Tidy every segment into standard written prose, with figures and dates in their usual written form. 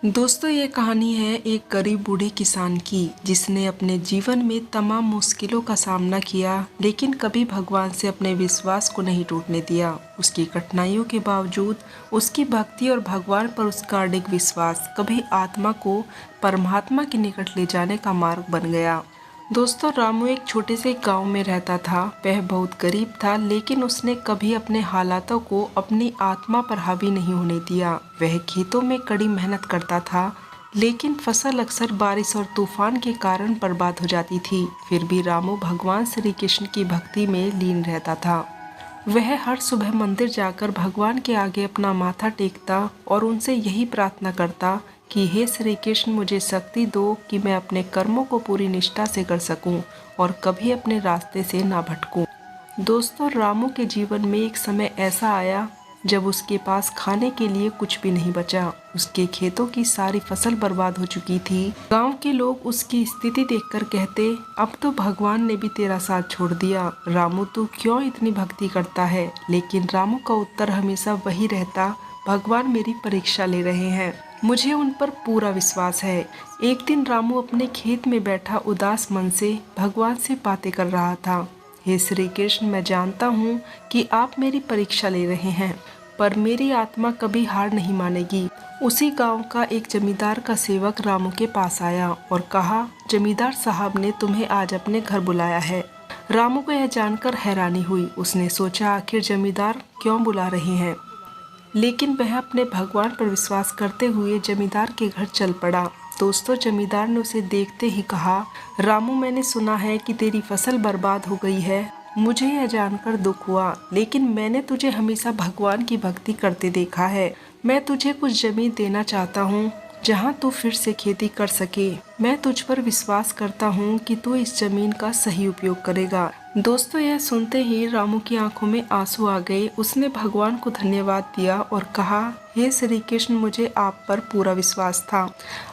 दोस्तों ये कहानी है एक गरीब बूढ़े किसान की जिसने अपने जीवन में तमाम मुश्किलों का सामना किया लेकिन कभी भगवान से अपने विश्वास को नहीं टूटने दिया। उसकी कठिनाइयों के बावजूद उसकी भक्ति और भगवान पर उसका अडिग विश्वास कभी आत्मा को परमात्मा के निकट ले जाने का मार्ग बन गया। दोस्तों रामू एक छोटे से गांव में रहता था। वह बहुत गरीब था लेकिन उसने कभी अपने हालातों को अपनी आत्मा पर हावी नहीं होने दिया। वह खेतों में कड़ी मेहनत करता था लेकिन फसल अक्सर बारिश और तूफान के कारण बर्बाद हो जाती थी। फिर भी रामू भगवान श्री कृष्ण की भक्ति में लीन रहता था। वह हर सुबह मंदिर जाकर भगवान के आगे अपना माथा टेकता और उनसे यही प्रार्थना करता कि हे श्री कृष्ण मुझे शक्ति दो कि मैं अपने कर्मों को पूरी निष्ठा से कर सकूं और कभी अपने रास्ते से ना भटकूं। दोस्तों रामू के जीवन में एक समय ऐसा आया जब उसके पास खाने के लिए कुछ भी नहीं बचा। उसके खेतों की सारी फसल बर्बाद हो चुकी थी। गांव के लोग उसकी स्थिति देखकर कहते, अब तो भगवान ने भी तेरा साथ छोड़ दिया। रामू तू क्यों इतनी भक्ति करता है? लेकिन रामू का उत्तर हमेशा वही रहता, भगवान मेरी परीक्षा ले रहे हैं, मुझे उन पर पूरा विश्वास है। एक दिन रामू अपने खेत में बैठा उदास मन से भगवान से बातें कर रहा था। हे श्री कृष्ण मैं जानता हूँ कि आप मेरी परीक्षा ले रहे हैं पर मेरी आत्मा कभी हार नहीं मानेगी। उसी गांव का एक जमींदार का सेवक रामू के पास आया और कहा, जमींदार साहब ने तुम्हें आज अपने घर बुलाया है। रामू को यह जानकर हैरानी हुई। उसने सोचा आखिर जमींदार क्यों बुला रहे हैं, लेकिन वह अपने भगवान पर विश्वास करते हुए जमींदार के घर चल पड़ा। दोस्तों जमींदार ने उसे देखते ही कहा, रामू मैंने सुना है कि तेरी फसल बर्बाद हो गई है। मुझे यह जानकर दुख हुआ लेकिन मैंने तुझे हमेशा भगवान की भक्ति करते देखा है। मैं तुझे कुछ जमीन देना चाहता हूँ जहाँ तू फिर से खेती कर सके। मैं तुझ पर विश्वास करता हूँ कि तू इस जमीन का सही उपयोग करेगा। दोस्तों यह सुनते ही रामू की आंखों में आंसू आ गए। उसने भगवान को धन्यवाद दिया और कहा, हे श्री कृष्ण मुझे आप पर पूरा विश्वास था,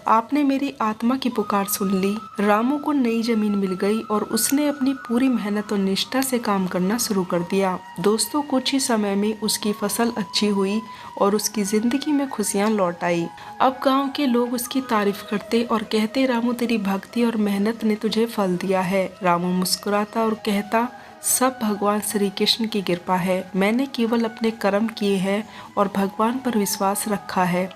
आपने मेरी आत्मा की पुकार सुन ली। रामू को नई जमीन मिल गई और उसने अपनी पूरी मेहनत और निष्ठा से काम करना शुरू कर दिया। दोस्तों कुछ ही समय में उसकी फसल अच्छी हुई और उसकी जिंदगी में खुशियां लौट आई। अब गांव के लोग उसकी तारीफ करते और कहते, रामू तेरी भक्ति और मेहनत ने तुझे फल दिया है। रामू मुस्कुराता और कहता, सब भगवान श्री कृष्ण की कृपा है, मैंने केवल अपने कर्म किए हैं और भगवान पर विश्वास रखा है।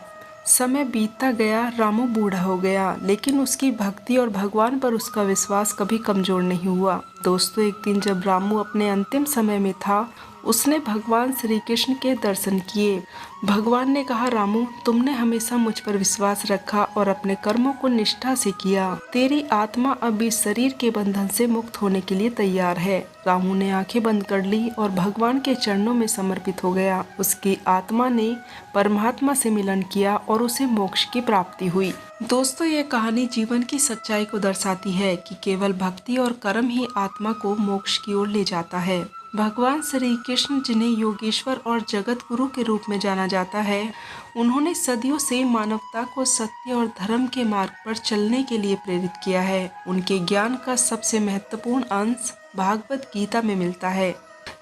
समय बीतता गया, रामू बूढ़ा हो गया लेकिन उसकी भक्ति और भगवान पर उसका विश्वास कभी कमजोर नहीं हुआ। दोस्तों एक दिन जब रामू अपने अंतिम समय में था उसने भगवान श्री कृष्ण के दर्शन किए। भगवान ने कहा, रामू तुमने हमेशा मुझ पर विश्वास रखा और अपने कर्मों को निष्ठा से किया। तेरी आत्मा अब इस शरीर के बंधन से मुक्त होने के लिए तैयार है। रामू ने आंखें बंद कर ली और भगवान के चरणों में समर्पित हो गया। उसकी आत्मा ने परमात्मा से मिलन किया और उसे मोक्ष की प्राप्ति हुई। दोस्तों ये कहानी जीवन की सच्चाई को दर्शाती है कि केवल भक्ति और कर्म ही आत्मा को मोक्ष की ओर ले जाता है। भगवान श्री कृष्ण जिन्हें योगेश्वर और जगत गुरु के रूप में जाना जाता है, उन्होंने सदियों से मानवता को सत्य और धर्म के मार्ग पर चलने के लिए प्रेरित किया है। उनके ज्ञान का सबसे महत्वपूर्ण अंश भागवत गीता में मिलता है,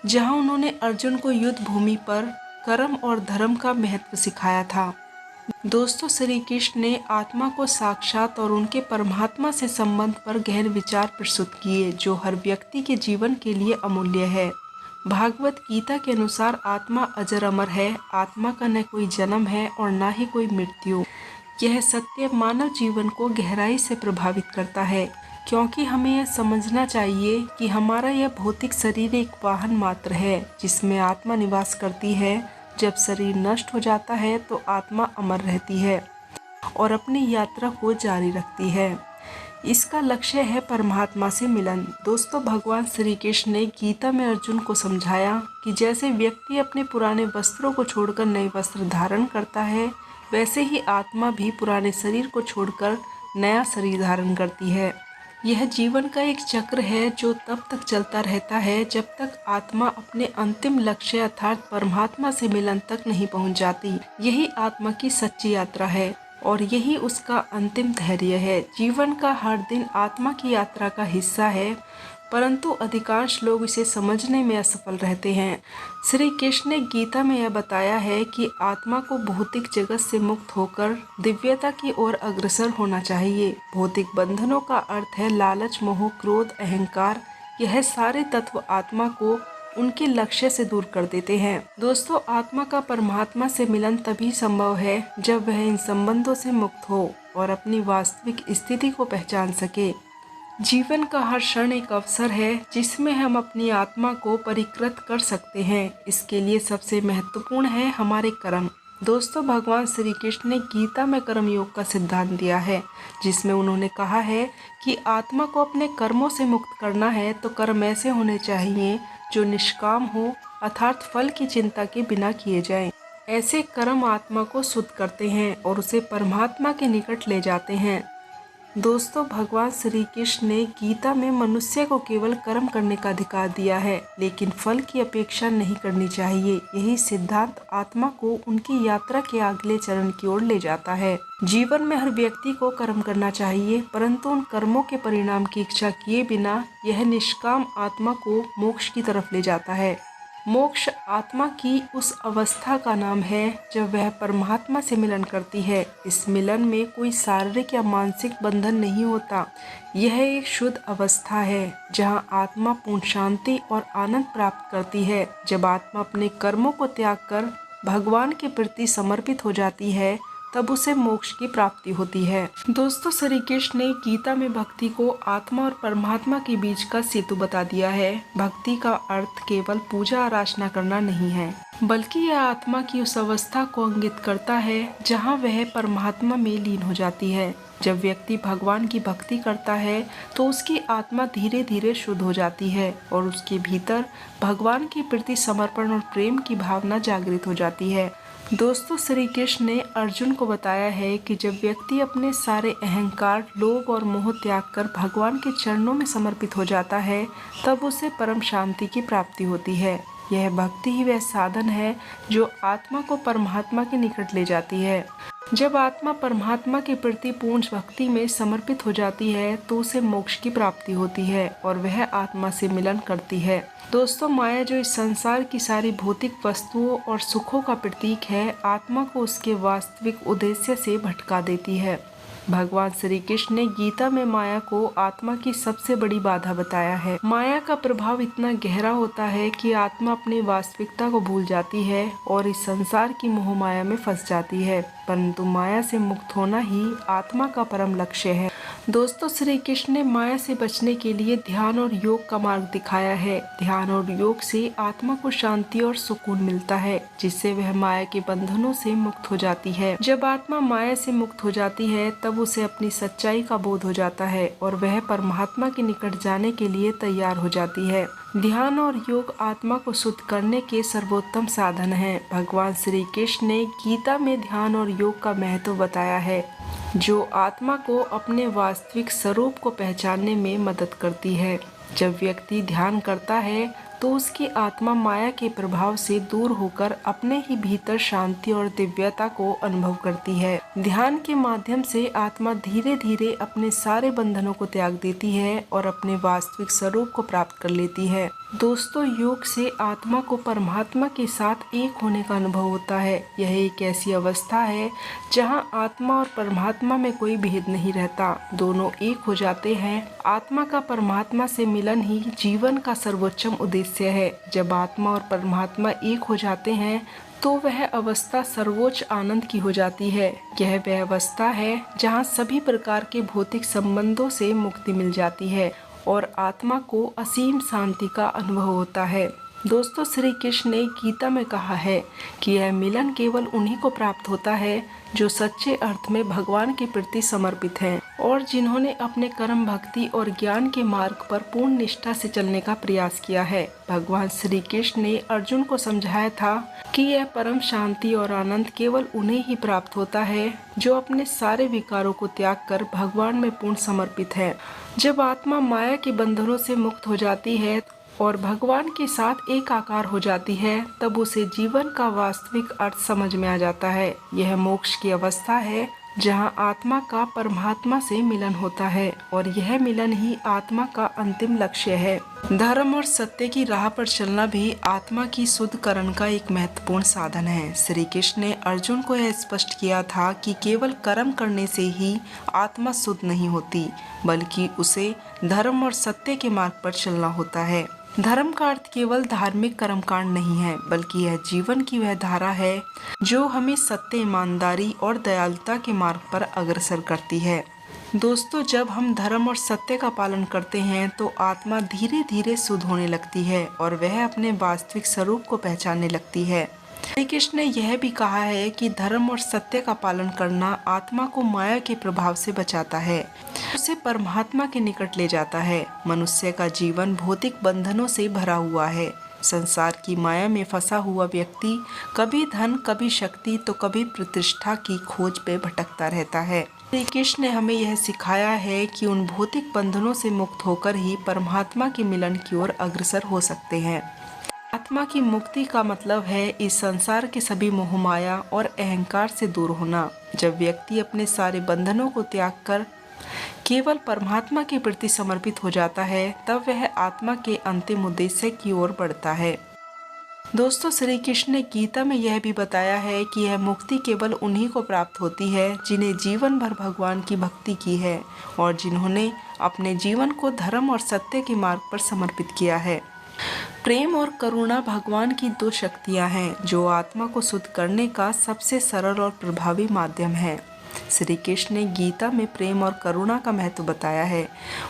जहां उन्होंने अर्जुन को युद्ध भूमि पर कर्म और धर्म का महत्व सिखाया था। दोस्तों श्री कृष्ण ने आत्मा को साक्षात और उनके परमात्मा से संबंध पर गहन विचार प्रस्तुत किए जो हर व्यक्ति के जीवन के लिए अमूल्य है। भागवत गीता के अनुसार आत्मा अजर अमर है, आत्मा का न कोई जन्म है और न ही कोई मृत्यु। यह सत्य मानव जीवन को गहराई से प्रभावित करता है क्योंकि हमें यह समझना चाहिए कि हमारा यह भौतिक शरीर एक वाहन मात्र है जिसमें आत्मा निवास करती है। जब शरीर नष्ट हो जाता है तो आत्मा अमर रहती है और अपनी यात्रा को जारी रखती है। इसका लक्ष्य है परमात्मा से मिलन। दोस्तों भगवान श्री कृष्ण ने गीता में अर्जुन को समझाया कि जैसे व्यक्ति अपने पुराने वस्त्रों को छोड़कर नए वस्त्र धारण करता है, वैसे ही आत्मा भी पुराने शरीर को छोड़कर नया शरीर धारण करती है। यह जीवन का एक चक्र है जो तब तक चलता रहता है जब तक आत्मा अपने अंतिम लक्ष्य अर्थात परमात्मा से मिलन तक नहीं पहुंच जाती। यही आत्मा की सच्ची यात्रा है। और यही उसका अंतिम धैर्य है। जीवन का हर दिन आत्मा की यात्रा का हिस्सा है, परंतु अधिकांश लोग इसे समझने में असफल रहते हैं। श्री कृष्ण ने गीता में यह बताया है कि आत्मा को भौतिक जगत से मुक्त होकर दिव्यता की ओर अग्रसर होना चाहिए। भौतिक बंधनों का अर्थ है लालच, मोह, क्रोध, अहंकार। यह सारे तत्व आत्मा को उनके लक्ष्य से दूर कर देते हैं। दोस्तों, आत्मा का परमात्मा से मिलन तभी संभव है जब वह इन संबंधों से मुक्त हो और अपनी वास्तविक स्थिति को पहचान सके। जीवन का हर क्षण एक अवसर है जिसमें हम अपनी आत्मा को परिकृत कर सकते हैं। इसके लिए सबसे महत्वपूर्ण है हमारे कर्म। दोस्तों, भगवान श्री कृष्ण ने गीता में कर्म योग का सिद्धांत दिया है, जिसमें उन्होंने कहा है कि आत्मा को अपने कर्मों से मुक्त करना है तो कर्म ऐसे होने चाहिए जो निष्काम हो, अर्थात फल की चिंता के बिना किए जाएं। ऐसे कर्म आत्मा को शुद्ध करते हैं और उसे परमात्मा के निकट ले जाते हैं। दोस्तों, भगवान श्री कृष्ण ने गीता में मनुष्य को केवल कर्म करने का अधिकार दिया है, लेकिन फल की अपेक्षा नहीं करनी चाहिए। यही सिद्धांत आत्मा को उनकी यात्रा के अगले चरण की ओर ले जाता है। जीवन में हर व्यक्ति को कर्म करना चाहिए, परंतु उन कर्मों के परिणाम की इच्छा किए बिना यह निष्काम आत्मा को मोक्ष की तरफ ले जाता है। मोक्ष आत्मा की उस अवस्था का नाम है जब वह परमात्मा से मिलन करती है। इस मिलन में कोई शारीरिक या मानसिक बंधन नहीं होता। यह एक शुद्ध अवस्था है जहां आत्मा पूर्ण शांति और आनंद प्राप्त करती है। जब आत्मा अपने कर्मों को त्याग कर भगवान के प्रति समर्पित हो जाती है, तब उसे मोक्ष की प्राप्ति होती है। दोस्तों, श्री कृष्ण ने गीता में भक्ति को आत्मा और परमात्मा के बीच का सेतु बता दिया है। भक्ति का अर्थ केवल पूजा आराधना करना नहीं है, बल्कि यह आत्मा की उस अवस्था को इंगित करता है जहां वह परमात्मा में लीन हो जाती है। जब व्यक्ति भगवान की भक्ति करता है तो उसकी आत्मा धीरे धीरे शुद्ध हो जाती है और उसके भीतर भगवान के प्रति समर्पण और प्रेम की भावना जागृत हो जाती है। दोस्तों, श्री कृष्ण ने अर्जुन को बताया है कि जब व्यक्ति अपने सारे अहंकार, लोभ और मोह त्याग कर भगवान के चरणों में समर्पित हो जाता है, तब उसे परम शांति की प्राप्ति होती है। यह भक्ति ही वह साधन है जो आत्मा को परमात्मा के निकट ले जाती है। जब आत्मा परमात्मा के प्रति पूर्ण भक्ति में समर्पित हो जाती है तो उसे मोक्ष की प्राप्ति होती है और वह आत्मा से मिलन करती है। दोस्तों, माया जो इस संसार की सारी भौतिक वस्तुओं और सुखों का प्रतीक है, आत्मा को उसके वास्तविक उद्देश्य से भटका देती है। भगवान श्री कृष्ण ने गीता में माया को आत्मा की सबसे बड़ी बाधा बताया है। माया का प्रभाव इतना गहरा होता है कि आत्मा अपनी वास्तविकता को भूल जाती है और इस संसार की मोह माया में फंस जाती है, परंतु माया से मुक्त होना ही आत्मा का परम लक्ष्य है। दोस्तों, श्री कृष्ण ने माया से बचने के लिए ध्यान और योग का मार्ग दिखाया है। ध्यान और योग से आत्मा को शांति और सुकून मिलता है, जिससे वह माया के बंधनों से मुक्त हो जाती है। जब आत्मा माया से मुक्त हो जाती है तब उसे अपनी सच्चाई का बोध हो जाता है और वह परमात्मा के निकट जाने के लिए तैयार हो जाती है। ध्यान और योग आत्मा को शुद्ध करने के सर्वोत्तम साधन हैं। भगवान श्री कृष्ण ने गीता में ध्यान और योग का महत्व बताया है, जो आत्मा को अपने वास्तविक स्वरूप को पहचानने में मदद करती है। जब व्यक्ति ध्यान करता है तो उसकी आत्मा माया के प्रभाव से दूर होकर अपने ही भीतर शांति और दिव्यता को अनुभव करती है। ध्यान के माध्यम से आत्मा धीरे धीरे अपने सारे बंधनों को त्याग देती है और अपने वास्तविक स्वरूप को प्राप्त कर लेती है। दोस्तों, योग से आत्मा को परमात्मा के साथ एक होने का अनुभव होता है। यह एक ऐसी अवस्था है जहां आत्मा और परमात्मा में कोई भेद नहीं रहता, दोनों एक हो जाते हैं। आत्मा का परमात्मा से मिलन ही जीवन का सर्वोच्चम उद्देश्य है। जब आत्मा और परमात्मा एक हो जाते हैं तो वह अवस्था सर्वोच्च आनंद की हो जाती है। यह वह अवस्था है जहां सभी प्रकार के भौतिक संबंधों से मुक्ति मिल जाती है और आत्मा को असीम शांति का अनुभव होता है। दोस्तों, श्री कृष्ण ने गीता में कहा है कि यह मिलन केवल उन्हीं को प्राप्त होता है जो सच्चे अर्थ में भगवान के प्रति समर्पित हैं और जिन्होंने अपने कर्म, भक्ति और ज्ञान के मार्ग पर पूर्ण निष्ठा से चलने का प्रयास किया है। भगवान श्री कृष्ण ने अर्जुन को समझाया था कि यह परम शांति और आनंद केवल उन्हें ही प्राप्त होता है जो अपने सारे विकारों को त्याग कर भगवान में पूर्ण समर्पित है। जब आत्मा माया के बंधनों से मुक्त हो जाती है और भगवान के साथ एक आकार हो जाती है, तब उसे जीवन का वास्तविक अर्थ समझ में आ जाता है। यह मोक्ष की अवस्था है जहाँ आत्मा का परमात्मा से मिलन होता है और यह मिलन ही आत्मा का अंतिम लक्ष्य है। धर्म और सत्य की राह पर चलना भी आत्मा की शुद्धकरण का एक महत्वपूर्ण साधन है। श्री कृष्ण ने अर्जुन को यह स्पष्ट किया था कि केवल कर्म करने से ही आत्मा शुद्ध नहीं होती, बल्कि उसे धर्म और सत्य के मार्ग पर चलना होता है। धर्म का अर्थ केवल धार्मिक कर्मकांड नहीं है, बल्कि यह जीवन की वह धारा है जो हमें सत्य, ईमानदारी और दयालुता के मार्ग पर अग्रसर करती है। दोस्तों, जब हम धर्म और सत्य का पालन करते हैं तो आत्मा धीरे धीरे शुद्ध होने लगती है और वह अपने वास्तविक स्वरूप को पहचानने लगती है। श्री कृष्ण ने यह भी कहा है कि धर्म और सत्य का पालन करना आत्मा को माया के प्रभाव से बचाता है, उसे परमात्मा के निकट ले जाता है। मनुष्य का जीवन भौतिक बंधनों से भरा हुआ है। संसार की माया में फंसा हुआ व्यक्ति कभी धन, कभी शक्ति तो कभी प्रतिष्ठा की खोज पे भटकता रहता है। श्री कृष्ण ने हमें यह सिखाया है कि उन भौतिक बंधनों से मुक्त होकर ही परमात्मा के मिलन की ओर अग्रसर हो सकते हैं। आत्मा की मुक्ति का मतलब है इस संसार के सभी मोहमाया और अहंकार से दूर होना। जब व्यक्ति अपने सारे बंधनों को त्याग कर केवल परमात्मा के प्रति समर्पित हो जाता है, तब वह आत्मा के अंतिम उद्देश्य की ओर बढ़ता है। दोस्तों, श्री कृष्ण ने गीता में यह भी बताया है कि यह मुक्ति केवल उन्हीं को प्राप्त होती है जिन्हें जीवन भर भगवान की भक्ति की है और जिन्होंने अपने जीवन को धर्म और सत्य के मार्ग पर समर्पित किया है। प्रेम और करुणा भगवान की दो शक्तियां हैं जो आत्मा को शुद्ध करने का सबसे सरल और प्रभावी माध्यम है। श्री कृष्ण ने गीता में प्रेम और करुणा का महत्व बताया है।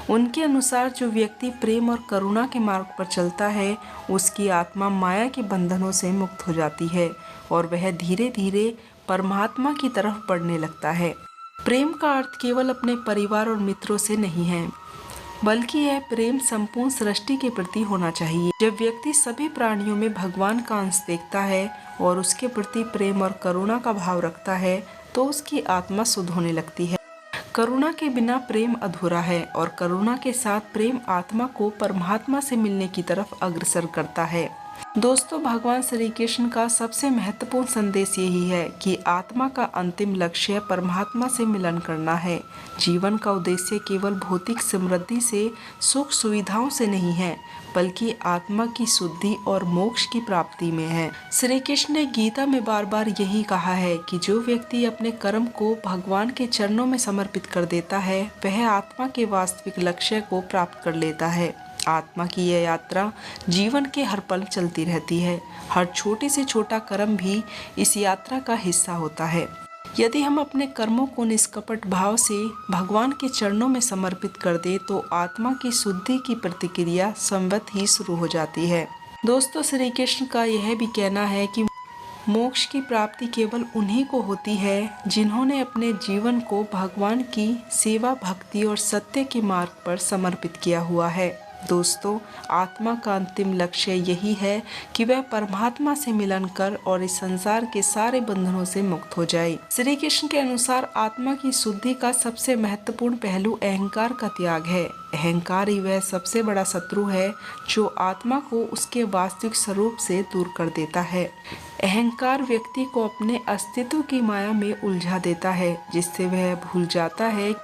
उनके अनुसार जो व्यक्ति प्रेम और करुणा के मार्ग पर चलता है, उसकी आत्मा माया के बंधनों से मुक्त हो जाती है और वह धीरे धीरे परमात्मा की तरफ बढ़ने लगता है। प्रेम का अर्थ केवल अपने परिवार और मित्रों से नहीं है, बल्कि यह प्रेम संपूर्ण सृष्टि के प्रति होना चाहिए। जब व्यक्ति सभी प्राणियों में भगवान का अंश देखता है और उसके प्रति प्रेम और करुणा का भाव रखता है, तो उसकी आत्मा शुद्ध होने लगती है। करुणा के बिना प्रेम अधूरा है और करुणा के साथ प्रेम आत्मा को परमात्मा से मिलने की तरफ अग्रसर करता है। दोस्तों, भगवान श्री कृष्ण का सबसे महत्वपूर्ण संदेश यही है कि आत्मा का अंतिम लक्ष्य परमात्मा से मिलन करना है। जीवन का उद्देश्य केवल भौतिक समृद्धि से, सुख सुविधाओं से नहीं है, बल्कि आत्मा की शुद्धि और मोक्ष की प्राप्ति में है। श्री कृष्ण ने गीता में बार बार यही कहा है कि जो व्यक्ति अपने कर्म को भगवान के चरणों में समर्पित कर देता है, वह आत्मा के वास्तविक लक्ष्य को प्राप्त कर लेता है। आत्मा की यह यात्रा जीवन के हर पल चलती रहती है। हर छोटे से छोटा कर्म भी इस यात्रा का हिस्सा होता है। यदि हम अपने कर्मों को निष्कपट भाव से भगवान के चरणों में समर्पित कर दे तो आत्मा की शुद्धि की प्रतिक्रिया स्वतः ही शुरू हो जाती है। दोस्तों, श्री कृष्ण का यह भी कहना है कि मोक्ष की प्राप्ति केवल उन्हीं को होती है जिन्होंने अपने जीवन को भगवान की सेवा, भक्ति और सत्य के मार्ग पर समर्पित किया हुआ है। दोस्तों, आत्मा का अंतिम लक्ष्य यही है कि वह परमात्मा से मिलन कर और इस संसार के सारे बंधनों से मुक्त हो जाए। श्री कृष्ण के अनुसार आत्मा की शुद्धि का सबसे महत्वपूर्ण पहलू अहंकार का त्याग है। अहंकार ही वह सबसे बड़ा शत्रु है जो आत्मा को उसके वास्तविक स्वरूप से दूर कर देता है। अहंकार व्यक्ति को अपने अस्तित्व की माया में उलझा देता है, जिससे वह भूल जाता है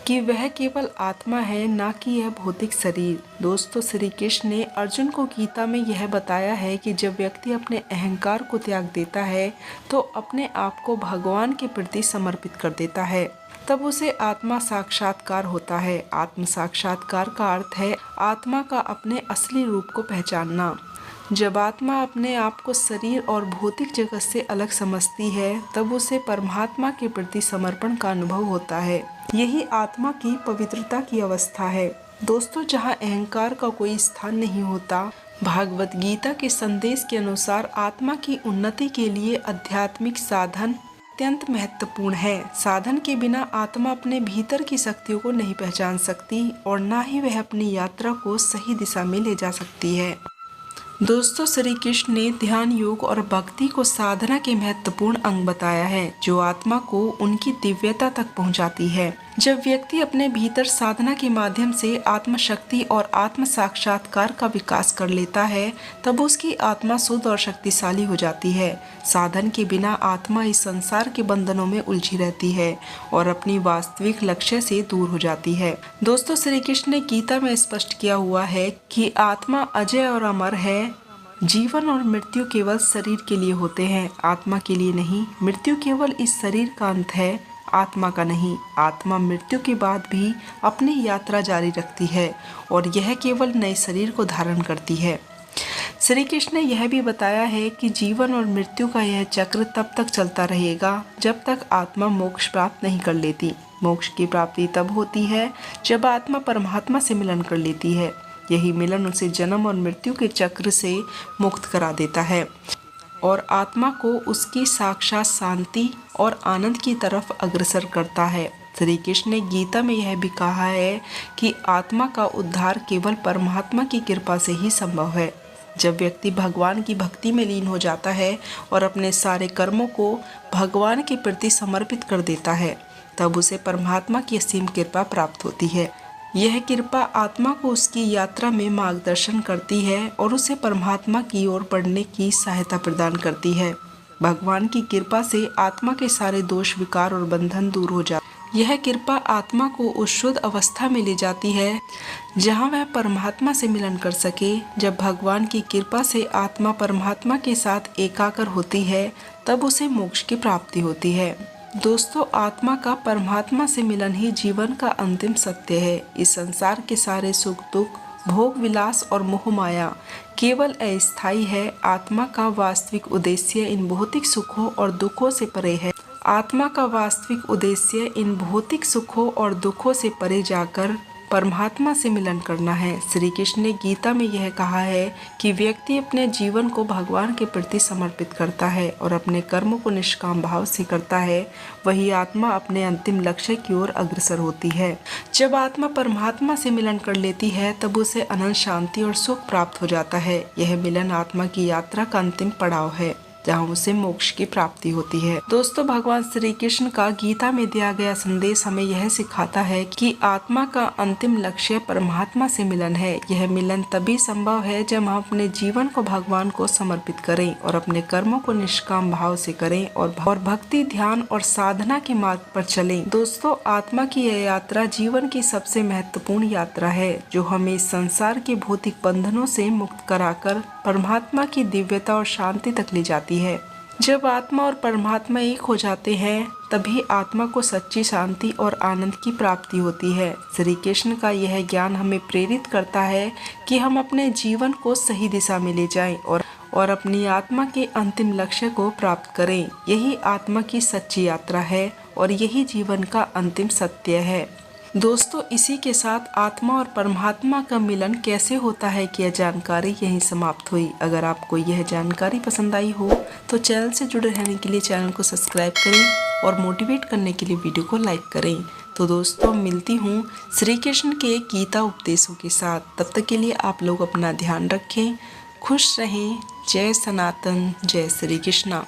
कि वह केवल आत्मा है, ना कि यह भौतिक शरीर। दोस्तों, श्री कृष्ण ने अर्जुन को गीता में यह बताया है कि जब व्यक्ति अपने अहंकार को त्याग देता है तो अपने आप को भगवान के प्रति समर्पित कर देता है, तब उसे आत्मा साक्षात्कार होता है। आत्म साक्षात्कार का अर्थ है आत्मा का अपने असली रूप को पहचानना। जब आत्मा अपने आप को शरीर और भौतिक जगत से अलग समझती है, तब उसे परमात्मा के प्रति समर्पण का अनुभव होता है। यही आत्मा की पवित्रता की अवस्था है। दोस्तों, जहाँ अहंकार का कोई स्थान नहीं होता, भागवत गीता के संदेश के अनुसार आत्मा की उन्नति के लिए आध्यात्मिक साधन अत्यंत महत्वपूर्ण है। साधन के बिना आत्मा अपने भीतर की शक्तियों को नहीं पहचान सकती और ना ही वह अपनी यात्रा को सही दिशा में ले जा सकती है। दोस्तों, श्री कृष्ण ने ध्यान, योग और भक्ति को साधना के महत्वपूर्ण अंग बताया है, जो आत्मा को उनकी दिव्यता तक पहुंचाती है। जब व्यक्ति अपने भीतर साधना के माध्यम से आत्मशक्ति और आत्म साक्षात्कार का विकास कर लेता है, तब उसकी आत्मा शुद्ध और शक्तिशाली हो जाती है। साधन के बिना आत्मा इस संसार के बंधनों में उलझी रहती है और अपनी वास्तविक लक्ष्य से दूर हो जाती है। दोस्तों, श्री कृष्ण ने गीता में स्पष्ट किया हुआ है कि आत्मा अजय और अमर है। जीवन और मृत्यु केवल शरीर के लिए होते हैं, आत्मा के लिए नहीं। मृत्यु केवल इस शरीर का अंत है, आत्मा का नहीं। आत्मा मृत्यु के बाद भी अपनी यात्रा जारी रखती है और यह केवल नए शरीर को धारण करती है। श्री कृष्ण ने यह भी बताया है कि जीवन और मृत्यु का यह चक्र तब तक चलता रहेगा जब तक आत्मा मोक्ष प्राप्त नहीं कर लेती। मोक्ष की प्राप्ति तब होती है जब आत्मा परमात्मा से मिलन कर लेती है। यही मिलन उसे जन्म और मृत्यु के चक्र से मुक्त करा देता है और आत्मा को उसकी साक्षात शांति और आनंद की तरफ अग्रसर करता है। श्री कृष्ण ने गीता में यह भी कहा है कि आत्मा का उद्धार केवल परमात्मा की कृपा से ही संभव है। जब व्यक्ति भगवान की भक्ति में लीन हो जाता है और अपने सारे कर्मों को भगवान के प्रति समर्पित कर देता है, तब उसे परमात्मा की असीम कृपा प्राप्त होती है। यह कृपा आत्मा को उसकी यात्रा में मार्गदर्शन करती है और उसे परमात्मा की ओर बढ़ने की सहायता प्रदान करती है। भगवान की कृपा से आत्मा के सारे दोष, विकार और बंधन दूर हो जाते हैं। यह कृपा आत्मा को उस शुद्ध अवस्था में ले जाती है जहाँ वह परमात्मा से मिलन कर सके। जब भगवान की कृपा से आत्मा परमात्मा के साथ एकाकार होती है, तब उसे मोक्ष की प्राप्ति होती है। दोस्तों, आत्मा का परमात्मा से मिलन ही जीवन का अंतिम सत्य है। इस संसार के सारे सुख, दुख, भोग विलास और मोह माया केवल अस्थायी है। आत्मा का वास्तविक उद्देश्य इन भौतिक सुखों और दुखों से परे है। आत्मा का वास्तविक उद्देश्य इन भौतिक सुखों और दुखों से परे जाकर परमात्मा से मिलन करना है। श्री कृष्ण ने गीता में यह कहा है कि व्यक्ति अपने जीवन को भगवान के प्रति समर्पित करता है और अपने कर्मों को निष्काम भाव से करता है, वही आत्मा अपने अंतिम लक्ष्य की ओर अग्रसर होती है। जब आत्मा परमात्मा से मिलन कर लेती है, तब उसे अनंत शांति और सुख प्राप्त हो जाता है। यह मिलन आत्मा की यात्रा का अंतिम पड़ाव है, जहाँ उसे मोक्ष की प्राप्ति होती है। दोस्तों, भगवान श्री कृष्ण का गीता में दिया गया संदेश हमें यह सिखाता है कि आत्मा का अंतिम लक्ष्य परमात्मा से मिलन है। यह मिलन तभी संभव है जब हम अपने जीवन को भगवान को समर्पित करें और अपने कर्मों को निष्काम भाव से करें और भक्ति, ध्यान और साधना के मार्ग पर चलें। दोस्तों, आत्मा की यह यात्रा जीवन की सबसे महत्वपूर्ण यात्रा है, जो हमें इस संसार के भौतिक बंधनों से मुक्त कराकर परमात्मा की दिव्यता और शांति तक ले जाती है। जब आत्मा और परमात्मा एक हो जाते हैं, तभी आत्मा को सच्ची शांति और आनंद की प्राप्ति होती है। श्री कृष्ण का यह ज्ञान हमें प्रेरित करता है कि हम अपने जीवन को सही दिशा में ले जाएं और अपनी आत्मा के अंतिम लक्ष्य को प्राप्त करें। यही आत्मा की सच्ची यात्रा है और यही जीवन का अंतिम सत्य है। दोस्तों, इसी के साथ आत्मा और परमात्मा का मिलन कैसे होता है कि यह जानकारी यहीं समाप्त हुई। अगर आपको यह जानकारी पसंद आई हो तो चैनल से जुड़े रहने के लिए चैनल को सब्सक्राइब करें और मोटिवेट करने के लिए वीडियो को लाइक करें। तो दोस्तों, मिलती हूँ श्री कृष्ण के गीता उपदेशों के साथ। तब तक के लिए आप लोग अपना ध्यान रखें, खुश रहें। जय सनातन, जय श्री कृष्णा।